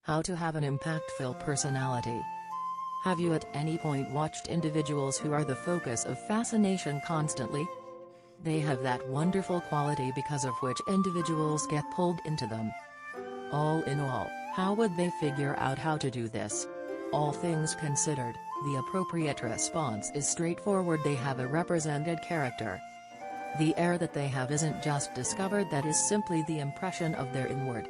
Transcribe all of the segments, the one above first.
How to have an impactful personality. Have you at any point watched individuals who are the focus of fascination constantly? They have that wonderful quality because of which individuals get pulled into them. All in all, how would they figure out how to do this? All things considered, the appropriate response is straightforward: they have a represented character. The air that they have isn't just discovered, that is simply the impression of their inward.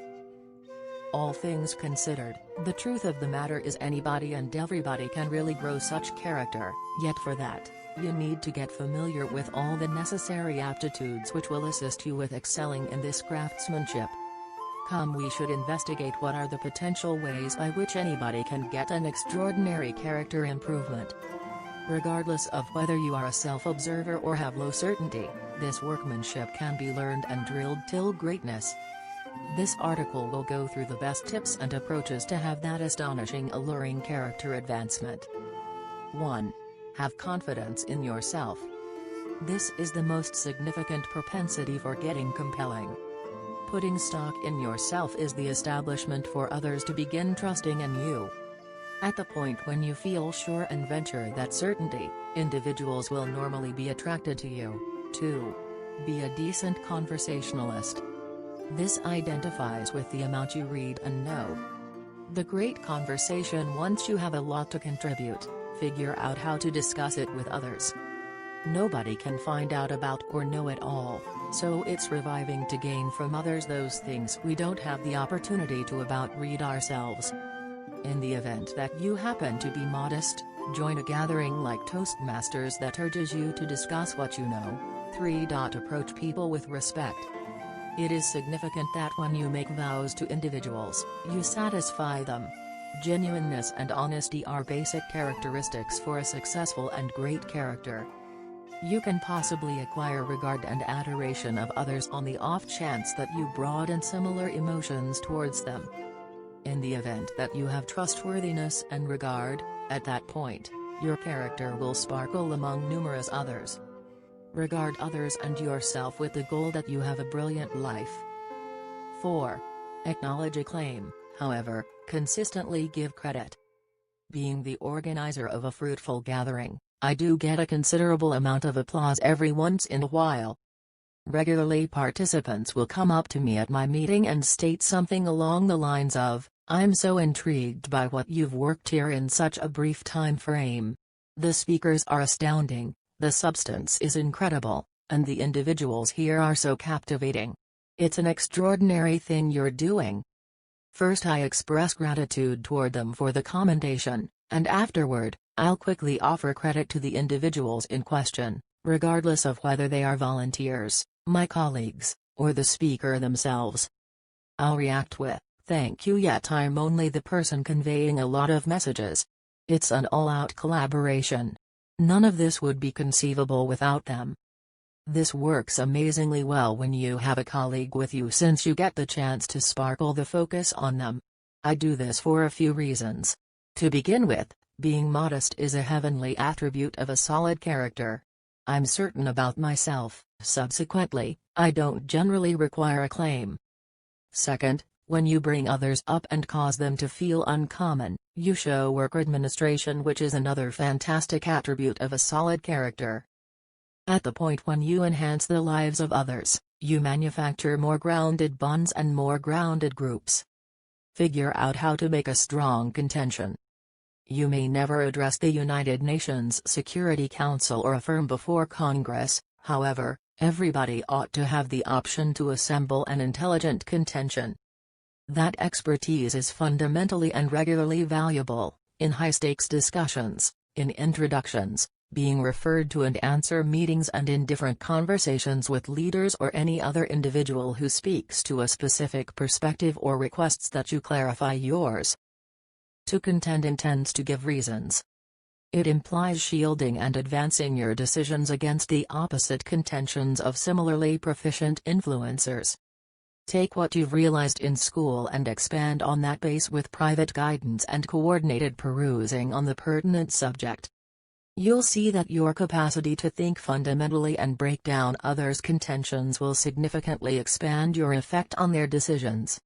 All things considered, the truth of the matter is anybody and everybody can really grow such character, yet for that, you need to get familiar with all the necessary aptitudes which will assist you with excelling in this craftsmanship. Come, we should investigate what are the potential ways by which anybody can get an extraordinary character improvement. Regardless of whether you are a self-observer or have low certainty, this workmanship can be learned and drilled till greatness. This article will go through the best tips and approaches to have that astonishing, alluring character advancement. 1. Have confidence in yourself. This is the most significant propensity for getting compelling. Putting stock in yourself is the establishment for others to begin trusting in you. At the point when you feel sure and venture that certainty, individuals will normally be attracted to you. 2. Be a decent conversationalist. This identifies with the amount you read and know. The great conversation: once you have a lot to contribute, figure out how to discuss it with others. Nobody can find out about or know it all, so it's reviving to gain from others those things we don't have the opportunity to read ourselves. In the event that you happen to be modest, join a gathering like Toastmasters that urges you to discuss what you know. 3. Approach people with respect. It is significant that when you make vows to individuals, you satisfy them. Genuineness and honesty are basic characteristics for a successful and great character. You can possibly acquire regard and adoration of others on the off chance that you broaden similar emotions towards them. In the event that you have trustworthiness and regard, at that point, your character will sparkle among numerous others. Regard others and yourself with the goal that you have a brilliant life. 4. Acknowledge acclaim, however, consistently give credit. Being the organizer of a fruitful gathering, I do get a considerable amount of applause every once in a while. Regularly, participants will come up to me at my meeting and state something along the lines of, "I'm so intrigued by what you've worked here in such a brief time frame. The speakers are astounding, the substance is incredible, and the individuals here are so captivating. It's an extraordinary thing you're doing." First, I express gratitude toward them for the commendation, and afterward, I'll quickly offer credit to the individuals in question, regardless of whether they are volunteers, my colleagues, or the speaker themselves. I'll react with, "Thank you," yet I'm only the person conveying a lot of messages. It's an all-out collaboration. None of this would be conceivable without them. This works amazingly well when you have a colleague with you, since you get the chance to sparkle the focus on them. I do this for a few reasons. To begin with, being modest is a heavenly attribute of a solid character. I'm certain about myself, subsequently, I don't generally require acclaim. Second, when you bring others up and cause them to feel uncommon, you show work administration, which is another fantastic attribute of a solid character. At the point when you enhance the lives of others, you manufacture more grounded bonds and more grounded groups. Figure out how to make a strong contention. You may never address the United Nations Security Council or affirm before Congress, however, everybody ought to have the option to assemble an intelligent contention. That expertise is fundamentally and regularly valuable, in high-stakes discussions, in introductions, being referred to and answer meetings, and in different conversations with leaders or any other individual who speaks to a specific perspective or requests that you clarify yours. To contend intends to give reasons. It implies shielding and advancing your decisions against the opposite contentions of similarly proficient influencers. Take what you've realized in school and expand on that base with private guidance and coordinated perusing on the pertinent subject. You'll see that your capacity to think fundamentally and break down others' contentions will significantly expand your effect on their decisions.